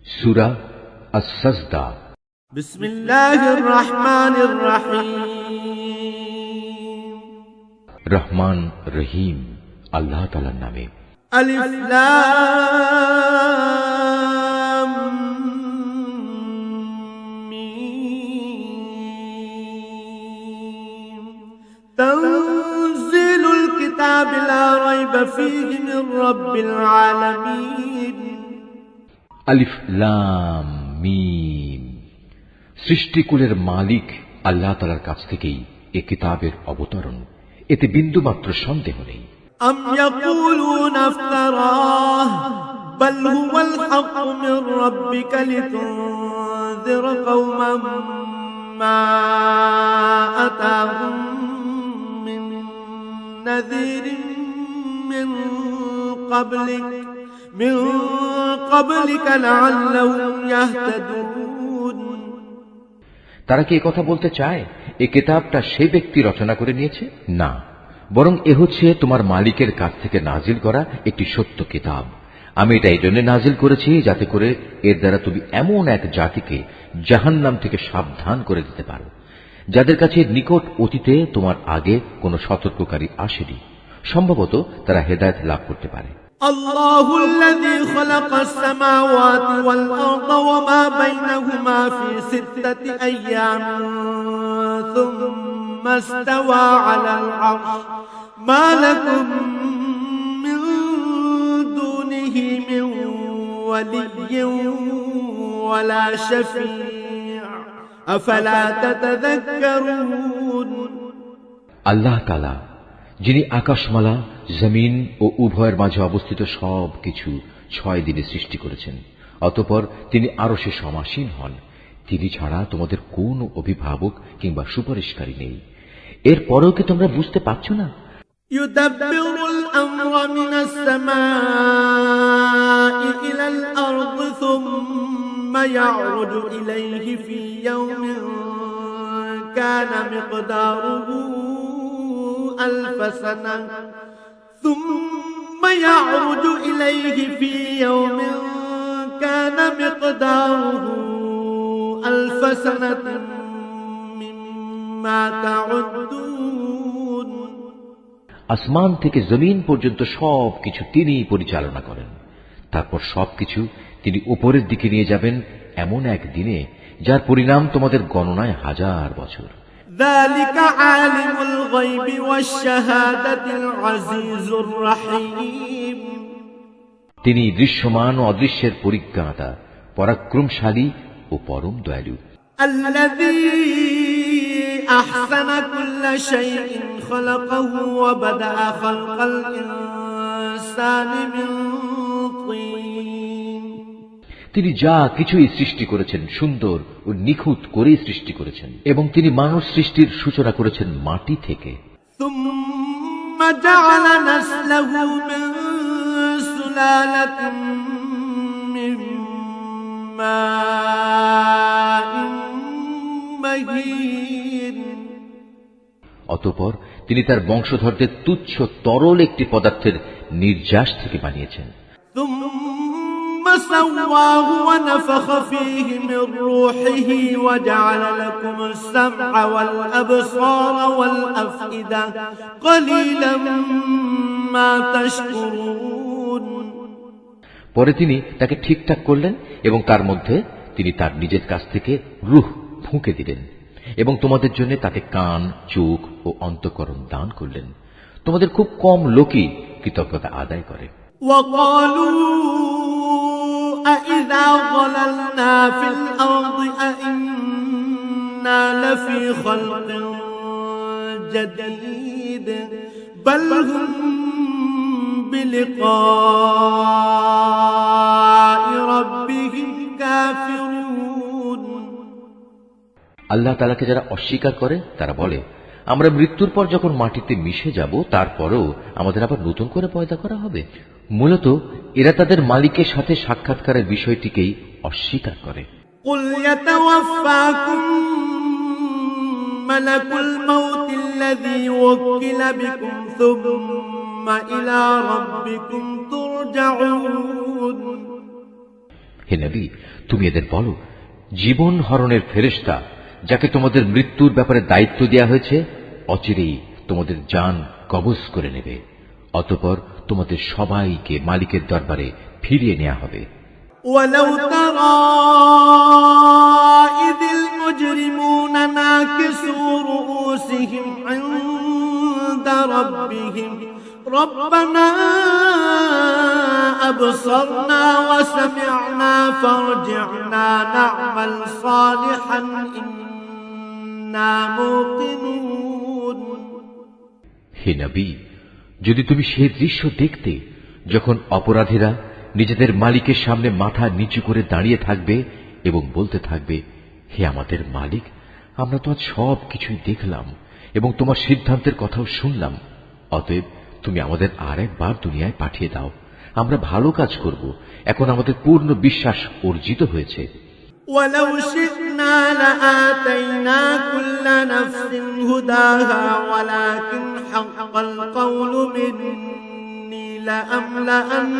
সূরা আস-সাজদা। বিসমিল্লাহির রহমানির রহিম। রহমান রহিম আল্লাহ তাআলার নামে। আলিফ লাম মিম। তানজিলুল কিতাবি লা রাইবা ফীহি মির রাব্বিল আলামিন। আলিফ লাম মিম। সৃষ্টিকুলের মালিক আল্লাহ তাআলার কাছ থেকেই এ কিতাবের অবতরণ, এতে বিন্দুমাত্র সন্দেহ নেই। আম ইয়াকুলুনা ইফতারাহ বাল হুয়াল হাক্কু মির রাব্বিকা লিতুনযিরা কওমান মা আতাহুম মিন নাযিরিন মিন ক্বাবলিকা লাআল্লাহুম ইয়াহতাদুন। তারা কি কথা বলতে চায় এই কিতাবটা সেই ব্যক্তি রচনা করে নিয়েছে? না, বরং এ হচ্ছে তোমার মালিকের কাছ থেকে নাজিল করা একটি সত্য কিতাব। আমি এটা এই জন্য নাজিল করেছি যাতে করে এর দ্বারা তুমি এমন এক জাতিকে জাহান্নাম থেকে সাবধান করে দিতে পারো যাদের কাছে নিকট অতীতে তোমার আগে কোনো সতর্ককারী আসেনি। সম্ভবত তারা হেদায়েত লাভ করতে পারে। الله الذي خلق السماوات والأرض وما بينهما في 6 أيام ثم استوى على العرش ما لكم من دونه من ولي ولا شفيع أفلا تتذكرون। আল্লাহ তাআলা যিনি আকাশমালা, জমিন ও উভয়ের মাঝে অবস্থিত সব কিছু 6 দিনে সৃষ্টি করেছেন, অতঃপর তিনি আরশে সমাসীন হন। তিনি ছাড়া তোমাদের কোন অভিভাবক কিংবা সুপারিশকারী নেই। এরপরেও কি তোমরা বুঝতে পারছো না? ইউদাব্বিরুল আমরা মিনাস সামাই ইলাল আরদি সুম্মা ইয়ারুজু ইলাইহি ফি ইয়াওমিন কানা মিকদারুহু ألف سنة ثم يعرج إليه في يوم كان مقداره ألف سنة مما تعدون। আসমান থেকে জমিন পর্যন্ত সবকিছু তিনিই পরিচালনা করেন। তারপর সবকিছু তিনি উপরের দিকে নিয়ে যাবেন এমন এক দিনে যার পরিণাম তোমাদের গণনায় 1000 বছর। ذلك عالم الغيب والشهادة العزيز الرحيم। তিনি দৃশ্যমান ও অদৃশ্যের পরিজ্ঞাতা, পরাক্রমশালী ও পরম দয়ালু। الذي أحسن كل شيء خلقه وبدأ خلق الإنسان من طين। তিনি যা কিছুই সৃষ্টি করেছেন সুন্দর ও নিখুঁত করেই সৃষ্টি করেছেন, এবং তিনি মানব সৃষ্টির সূচনা করেছেন মাটি থেকে। ثم جعل نسله من سلالة من ماء مهين। অতঃপর তিনি তার বংশধরদের তুচ্ছ তরল একটি পদার্থের নির্যাস থেকে বানিয়েছেন। ثم سواه ونفخ فيه من روحه وجعل لكم السمع والأبصار والأفئدة قليلا ما تشكرون। পরে তিনি তাকে ঠিকঠাক করলেন এবং তার মধ্যে তিনি তার নিজের কাছ থেকে রূহ ফুঁকে দিলেন এবং তোমাদের জন্য তাকে কান, চোখ ও অন্তঃকরণ দান করলেন। তোমাদের খুব কম লোকই কৃতজ্ঞতা আদায় করে। أإذا ضللنا في الأرض أإنا لفي خلق جديد بل هم بلقاء ربهم كافرون। আল্লাহ তাআলাকে যারা অস্বীকার করে তারা বলে, আমরা মৃত্যুর পর যখন মাটিতে মিশে যাব তারপরেও আমাদের আবার নতুন করে পয়দা করা হবে। মূলত এরা তাদের মালিকের সাথে সাক্ষাৎকারের বিষয়টিকেই অস্বীকার করে। قل يتوفاكم ملك الموت الذي وكل بكم ثم إلى ربكم ترجعون। হে নবী, তুমি এদের বলো, জীবন হরণের ফেরেশতা যাকে তোমাদের মৃত্যুর ব্যাপারে দায়িত্ব দেয়া হয়েছে অচিরেই তোমাদের জান কবজ করে নেবে। অতঃপর তোমাদের সবাইকে মালিকের দরবারে ফিরিয়ে নেওয়া হবে। ولو ترى إذ المجرمون ناكسوا رؤوسهم عند ربهم ربنا أبصرنا وسمعنا فارجعنا نعمل صالحا إنا موقنون। হে নবী, যদি তুমি সেই দৃশ্য দেখতে যখন অপরাধীরা নিজেদের মালিকের সামনে মাথা নিচু করে দাঁড়িয়ে থাকবে এবং বলতে থাকবে, হে আমাদের মালিক, আমরা তো আজ সব কিছুই দেখলাম এবং তোমার সিদ্ধান্তের কথাও শুনলাম, অতএব তুমি আমাদের আর একবার দুনিয়ায় পাঠিয়ে দাও, আমরা ভালো কাজ করব, এখন আমাদের পূর্ণ বিশ্বাস অর্জিত হয়েছে। ولو شئنا لآتينا كل نفس هداها ولكن حق القول مني لأملأن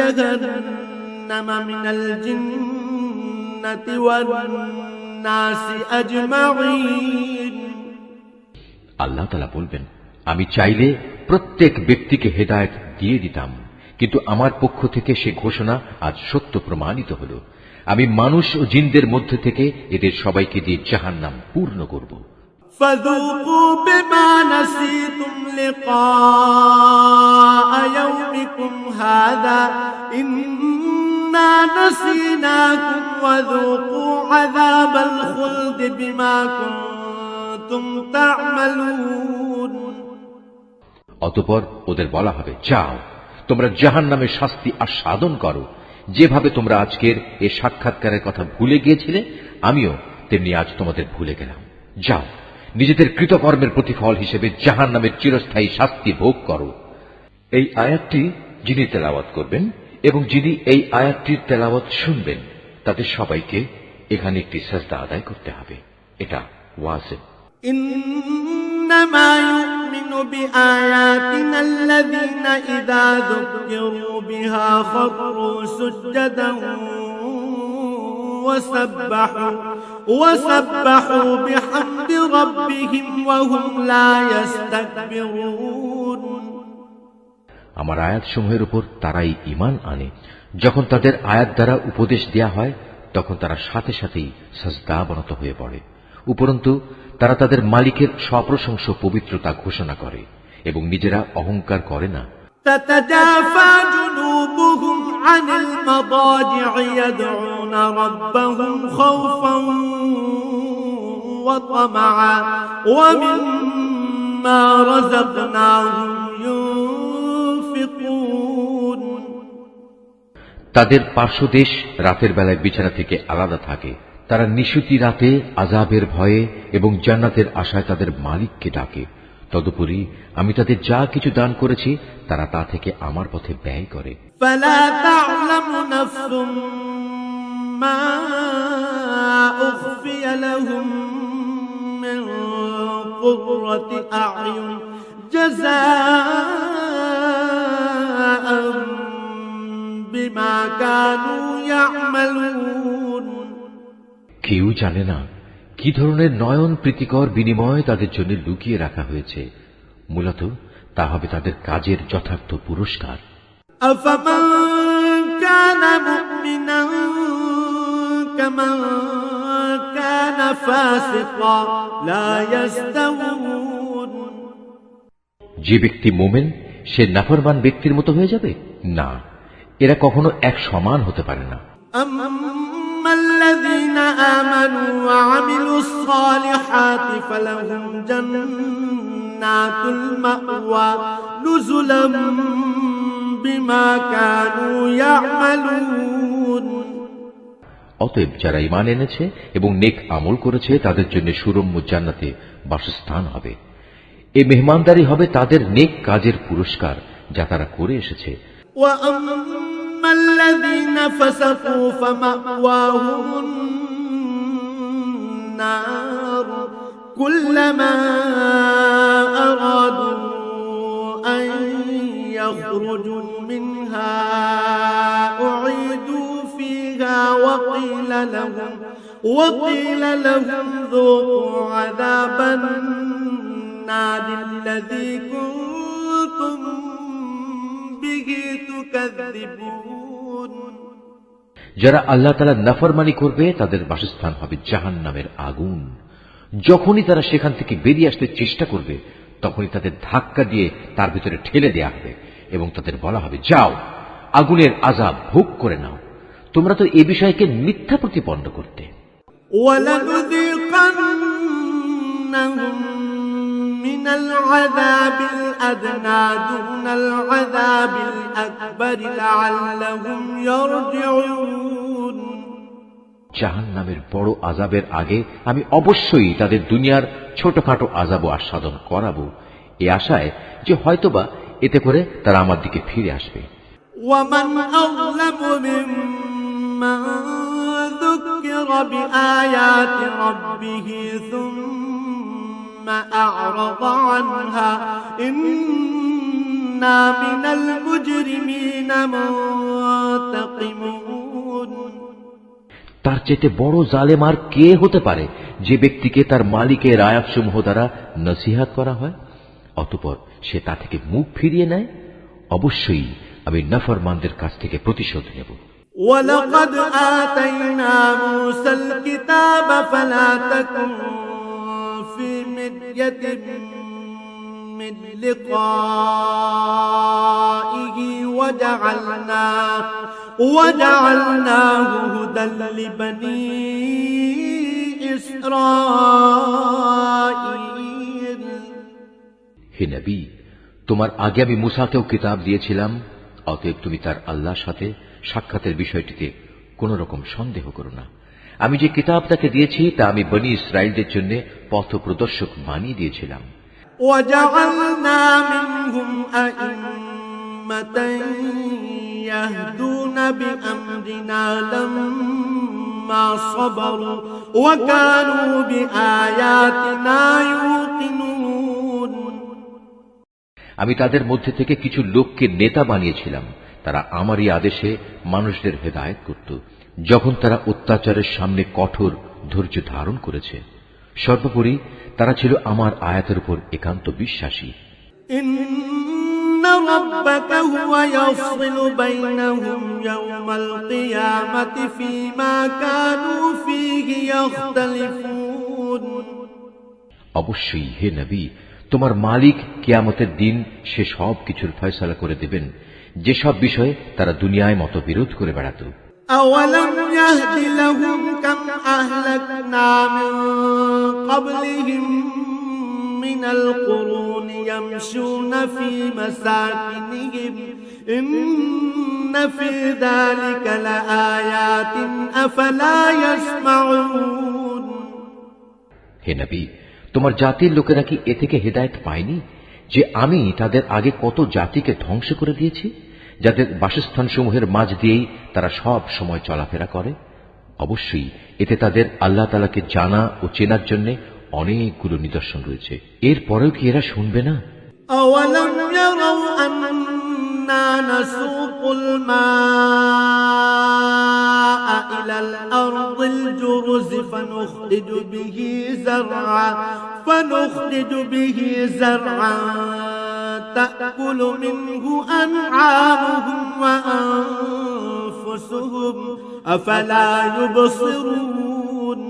جهنم من الجنة والناس أجمعين। আল্লাহ তাআলা বলবেন, আমি চাইলে প্রত্যেক ব্যক্তিকে হেদায়েত দিয়ে দিতাম, কিন্তু আমার পক্ষ থেকে সে ঘোষণা আজ সত্য প্রমাণিত হল। আমি মানুষ ও জিনদের মধ্যে থেকে এদের সবাইকে দিয়ে জাহান্নাম পূর্ণ করব। فذوقوا بما نسيتم لقاء يومكم هذا إنا نسيناكم وذوقوا عذاب الخلد بما كنتم تعملون। অতঃপর ওদের বলা হবে, যাও, তোমরা জাহান্নামের শাস্তি আস্বাদন করো। যেভাবে তোমরা আজকের এ সাক্ষাৎকারের কথা ভুলে গিয়েছিলে, আমিও তেমনি আজ তোমাদের ভুলে গেলাম। যাও, নিজেদের কৃতকর্মের প্রতিফল হিসেবে জাহান্নামের চিরস্থায়ী শাস্তি ভোগ করো। এই আয়াতটি যিনি তেলাওয়াত করবেন এবং যিনি এই আয়াতটির তেলাওয়াত শুনবেন, তাদের সবাইকে এখানে একটি সাজদা আদায় করতে হবে। এটা ওয়াজিব। إنما يؤمن بآياتنا الذين إذا ذكروا بها خروا سجدا وسبحوا بحمد ربهم وهم لا يستكبرون। আমার আয়াত সমূহের উপর তারাই ঈমান আনে, যখন তাদের আয়াত দ্বারা উপদেশ দেয়া হয় তখন তারা সাথে সাথেই সাজদা অবনত হয়ে পড়ে। উপরন্তু তারা তাদের মালিকের সপ্রশংস পবিত্রতা ঘোষণা করে এবং নিজেরা অহংকার করে না। تتجافى جنوبهم عن المضاجع يدعون ربهم خوفا وطمعا ومما رزقناهم ينفقون। তাদের পার্শ্বদেশ রাতের বেলায় বিছানা থেকে আলাদা থাকে। তারা নিশুতি রাতে আযাবের ভয়ে এবং জান্নাতের আশায় তাদের মালিককে ডাকে। তদুপরি আমি তাদের যা কিছু দান করেছি তারা তা থেকে আমার পথে ব্যয় করে। فلا تعلم نفس ما أخفي لهم من قرة أعين جزاء بما كانوا يعملون। কেউ জানে না কি ধরনের নয়ন প্রীতিকর বিনিময় তাদের জন্য লুকিয়ে রাখা হয়েছে। মূলত তা হবে তাদের কাজের যথার্থ পুরস্কার। أفمن كان مؤمنا كمن كان فاسقا لا يستوون। যে ব্যক্তি মোমেন সে নাফরমান ব্যক্তির মতো হয়ে যাবে? না, এরা কখনো এক সমান হতে পারে না। أما الذين آمنوا وعملوا الصالحات فلهم جنات المأوى نزلا بما كانوا يعملون। অতএব যারা ঈমান এনেছে এবং নেক আমল করেছে তাদের জন্য সুরম্য জান্নাতে বাসস্থান হবে। এই মেহমানদারি হবে তাদের নেক কাজের পুরস্কার যা তারা করে এসেছে। وأما الذين فسقوا فمأواهم النار كلما أرادوا أن يخرجوا منها أعيدوا فيها وقيل لهم ذوقوا عذاب النار الذي كنتم به تكذبون। যারা আল্লাহ তাআলার নাফরমানি করবে তাদের বাসস্থান হবে জাহান্নামের আগুন। যখনই তারা সেখান থেকে বেরিয়ে আসতে চেষ্টা করবে তখনই তাদের ধাক্কা দিয়ে তার ভিতরে ঠেলে দেয়া হবে এবং তাদের বলা হবে, যাও আগুনের আযাব ভোগ করে নাও, তোমরা তো এ বিষয়কে মিথ্যা প্রতিপন্ন করতে। وَلَنُذِيقَنَّهُم مِّنَ الْعَذَابِ الْأَدْنَىٰ دُونَ الْعَذَابِ الْأَكْبَرِ لَعَلَّهُمْ يَرْجِعُونَ। জাহান্নামের বড় আযাবের আগে আমি অবশ্যই তাদের দুনিয়ার ছোটখাটো আযাবও আস্বাদন করাবো, এই আশায় যে হয়তোবা এতে করে তারা আমার দিকে ফিরে আসবে। وَمَنْ أَظْلَمُ مِمَّن ذُكِّرَ بِآيَاتِ رَبِّهِ ثُمَّ أَعْرَضَ عَنْهَا إِنَّا مِنَ الْمُجْرِمِينَ مُنْتَقِمُونَ। তার চেয়ে বড় জালেম আর কে হতে পারে যে ব্যক্তিকে তার মালিকের আয়াতসমূহ দ্বারা নসিহত করা হয় অতঃপর সে তা থেকে মুখ ফিরিয়ে নেয়। অবশ্যই আমি নাফরমানদের কাছ থেকে প্রতিশোধ নেব। وَلَقَدْ آتَيْنَا مُوسَى الْكِتَابَ فَلَا تَكُنْ فِي مِرْيَةٍ مِّن لِقَائِهِ وَجَعَلْنَاهُ هُدًى لِبَنِي إِسْرَائِيلَ। হে নবী, তোমার আগে আমি মুসাকেও কিতাব দিয়েছিলাম, অতএব তুমি তার আল্লাহর সাথে সাক্ষাতের বিষয়টিতে কোন রকম সন্দেহ করো না। আমি যে কিতাব তাকে দিয়েছি তা আমি বনি ইসরাইলদের জন্য পথ প্রদর্শক বানিয়ে দিয়েছিলাম। وَجَعَلْنَا مِنْهُمْ أَئِمَّةً يَهْدُونَ بِأَمْرِنَا لَمَّا صَبَرُوا وَكَانُوا بِآيَاتِنَا يُوقِنُونَ। আমি তাদের মধ্যে থেকে কিছু লোককে নেতা বানিয়েছিলাম, তারা আমারই আদেশে মানুষদের হেদায়েত করত যখন তারা অত্যাচারের সামনে কঠোর ধৈর্য ধারণ করেছে। সর্বোপরি তারা ছিল আমার আয়াতের উপর একান্ত বিশ্বাসী। ইন্না রাব্বাকা হুয়া ইয়াফসিলু বাইনাহুম ইয়াওমাল কিয়ামাতি ফীমা কানু ফীহি ইখতালিফুন। অবশ্যই হে নবী, তোমার মালিক কিয়ামতের দিন সে সব কিছুর ফয়সালা করে দেবেন যেসব বিষয়ে তারা দুনিয়ায় মতবিরোধ করে বেড়াত। أَوَلَمْ يَهْدِ لَهُمْ كَمْ أَهْلَكْنَا مِنْ قَبْلِهِمْ مِنَ الْقُرُونِ يَمْشُونَ فِي مَسَاكِنِهِمْ إِنَّ فِي ذَلِكَ لَآيَاتٍ أَفَلَا يَسْمَعُونَ। হে নবী, তোমার জাতির লোকেরা কি এ থেকে হেদায়েত পায়নি যে আমি তাদের আগে কত জাতিকে ধ্বংস করে দিয়েছি, যাদের বাসস্থান সমূহের মাঝ দিয়েই তারা সব সময় চলাফেরা করে? অবশ্যই এতে তাদের আল্লাহ তাআলাকে জানা ও চেনার জন্য অনেকগুলো নিদর্শন রয়েছে। এরপরেও কি এরা শুনবে না? أَوَلَمْ يَرَوْا أَنَّا نَسُوقُ الْمَاءَ إِلَى الْأَرْضِ الْجُرُزِ فَنُخْرِجُ بِهِ زَرْعًا تَأْكُلُ مِنْهُ أَنْعَامُهُمْ وَأَنفُسُهُمْ أَفَلَا يُبْصِرُونَ।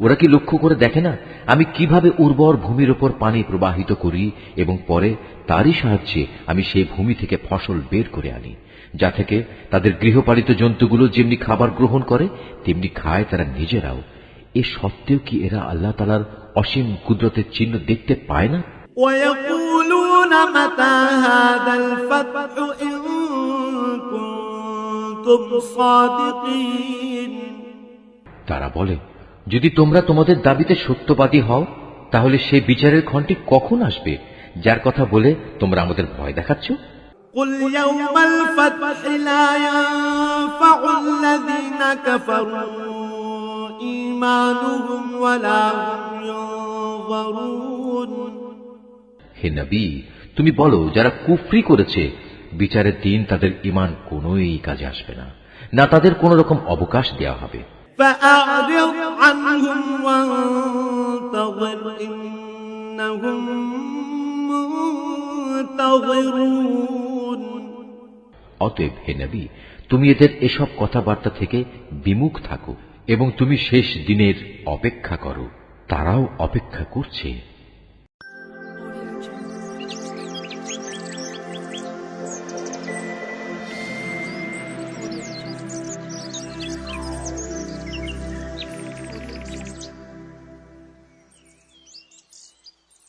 ওরা কি লক্ষ্য করে দেখে না আমি কিভাবে উর্বর ভূমির উপর পানি প্রবাহিত করি এবং পরে তারই সাহায্যে আমি সেই ভূমি থেকে ফসল বের করে আনি, যা থেকে তাদের গৃহপালিত জন্তুগুলো যেমনি খাবার গ্রহণ করে তেমনি খায় তারা নিজেরাও। এ সত্ত্বেও কি এরা আল্লাহ তাআলার অসীম কুদরতের চিহ্ন দেখতে পায় না? وَيَقُولُونَ مَتَى هَذَا الْفَتْحُ إِن كُنتُمْ صَادِقِينَ। তারা বলে, যদি তোমরা তোমাদের দাবিতে সত্যবাদী হও তাহলে সেই বিচারের ক্ষণটি কখন আসবে যার কথা বলে তোমরা আমাদের ভয় দেখাচ্ছ? قُلْ يَوْمَ الْفَتْحِ لَا يَنفَعُ الَّذِينَ كَفَرُوا إِيمَانُهُمْ وَلَا هُمْ يُنظَرُونَ। হে নবী, তুমি বলো, যারা কুফরি করেছে বিচারের দিন তাদের ঈমান কোনোই কাজে আসবে না, না তাদের কোন রকম অবকাশ দেওয়া হবে। فأعرض عنهم وانتظر إنهم منتظرون। অতএব হে নবী, তুমি এদের এসব কথাবার্তা থেকে বিমুখ থাকো এবং তুমি শেষ দিনের অপেক্ষা করো, তারাও অপেক্ষা করছে।